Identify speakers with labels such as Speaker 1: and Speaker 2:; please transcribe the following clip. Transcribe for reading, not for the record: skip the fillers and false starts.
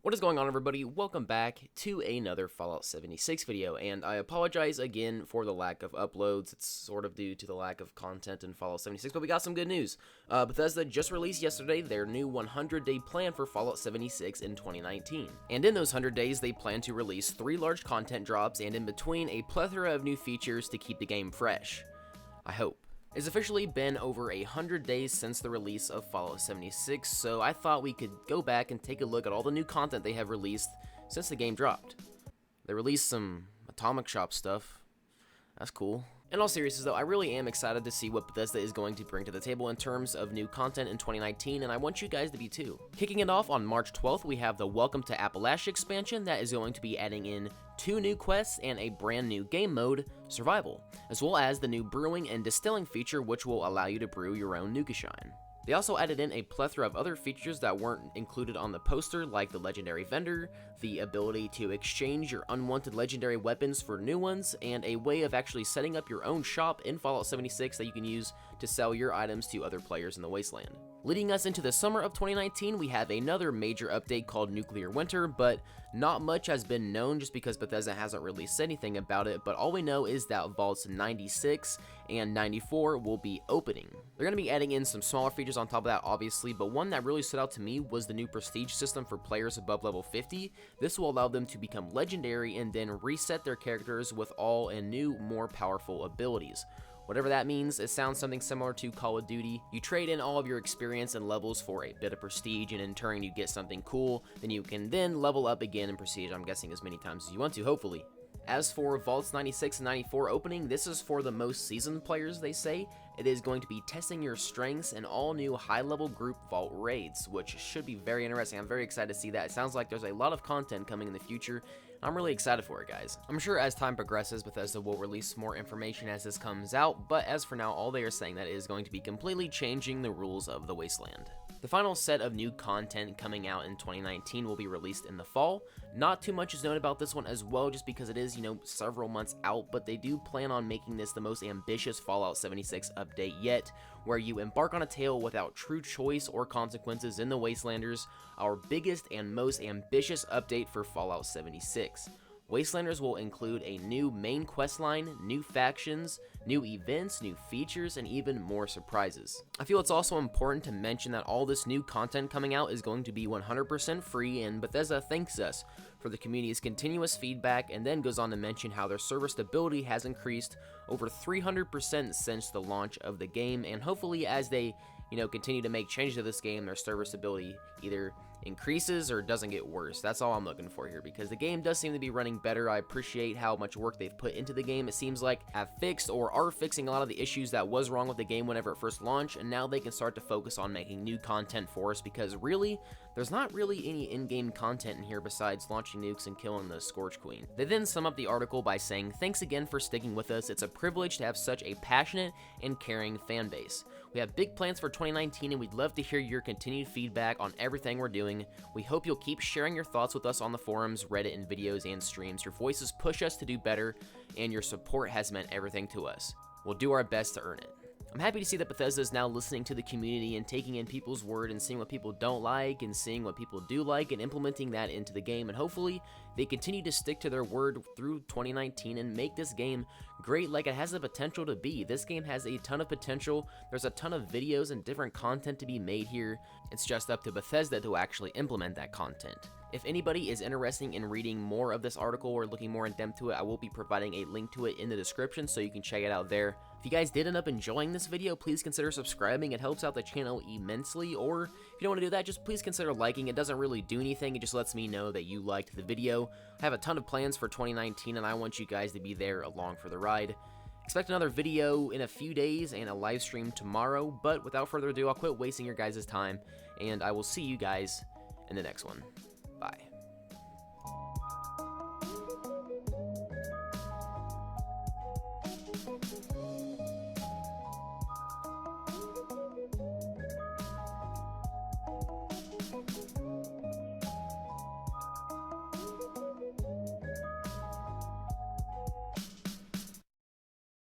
Speaker 1: What is going on, everybody? Welcome back to another Fallout 76 video, and I apologize again for the lack of uploads. It's sort of due to the lack of content in Fallout 76, but we got some good news. Bethesda just released yesterday their new 100-day plan for Fallout 76 in 2019. And in those 100 days, they plan to release 3 large content drops, and in between, a plethora of new features to keep the game fresh. I hope. It's officially been over 100 days since the release of Fallout 76, so I thought we could go back and take a look at all the new content they have released since the game dropped. They released some Atomic Shop stuff. That's cool. In all seriousness though, I really am excited to see what Bethesda is going to bring to the table in terms of new content in 2019, and I want you guys to be too. Kicking it off on March 12th, we have the Welcome to Palash expansion that is going to be adding in 2 new quests and a brand new game mode, Survival, as well as the new brewing and distilling feature which will allow you to brew your own Nukashine. They also added in a plethora of other features that weren't included on the poster, like the legendary vendor, the ability to exchange your unwanted legendary weapons for new ones, and a way of actually setting up your own shop in Fallout 76 that you can use to sell your items to other players in the Wasteland. Leading us into the summer of 2019, we have another major update called Nuclear Winter, but not much has been known just because Bethesda hasn't released anything about it, but all we know is that Vaults 96 and 94 will be opening. They're going to be adding in some smaller features on top of that, obviously, but one that really stood out to me was the new prestige system for players above level 50. This will allow them to become legendary and then reset their characters with all and new, more powerful abilities. Whatever that means, it sounds something similar to Call of Duty. You trade in all of your experience and levels for a bit of prestige, and in turn you get something cool, then you can then level up again in prestige, I'm guessing as many times as you want to, hopefully. As for Vaults 96 and 94 opening, this is for the most seasoned players, they say. It is going to be testing your strengths in all new high-level group vault raids, which should be very interesting. I'm very excited to see that. It sounds like there's a lot of content coming in the future. I'm really excited for it, guys. I'm sure as time progresses, Bethesda will release more information as this comes out, but as for now, all they are saying that it is going to be completely changing the rules of the Wasteland. The final set of new content coming out in 2019 will be released in the fall. Not too much is known about this one as well, just because it is, several months out, but they do plan on making this the most ambitious Fallout 76 update yet, where you embark on a tale without true choice or consequences in the Wastelanders, our biggest and most ambitious update for Fallout 76. Wastelanders will include a new main questline, new factions, new events, new features, and even more surprises. I feel it's also important to mention that all this new content coming out is going to be 100% free, and Bethesda thanks us for the community's continuous feedback, and then goes on to mention how their server stability has increased over 300% since the launch of the game, and hopefully as they continue to make changes to this game, their server stability either increases or doesn't get worse. That's all I'm looking for here, because the game does seem to be running better. I appreciate how much work they've put into the game. It seems like have fixed or are fixing a lot of the issues that was wrong with the game whenever it first launched, and now they can start to focus on making new content for us, because really, there's not really any in-game content in here besides launching nukes and killing the Scorch Queen. They then sum up the article by saying, "Thanks again for sticking with us. It's a privilege to have such a passionate and caring fan base. We have big plans for 2019, and we'd love to hear your continued feedback on everything we're doing. We hope you'll keep sharing your thoughts with us on the forums, Reddit, and videos and streams. Your voices push us to do better, and your support has meant everything to us. We'll do our best to earn it." I'm happy to see that Bethesda is now listening to the community and taking in people's word and seeing what people don't like and seeing what people do like and implementing that into the game, and hopefully they continue to stick to their word through 2019 and make this game great like it has the potential to be. This game has a ton of potential. There's a ton of videos and different content to be made here. It's just up to Bethesda to actually implement that content. If anybody is interested in reading more of this article or looking more in depth to it, I will be providing a link to it in the description so you can check it out there. If you guys did end up enjoying this video, please consider subscribing. It helps out the channel immensely. Or if you don't want to do that, just please consider liking. It doesn't really do anything. It just lets me know that you liked the video. I have a ton of plans for 2019, and I want you guys to be there along for the ride. Expect another video in a few days and a live stream tomorrow, but without further ado, I'll quit wasting your guys' time, and I will see you guys in the next one. Bye.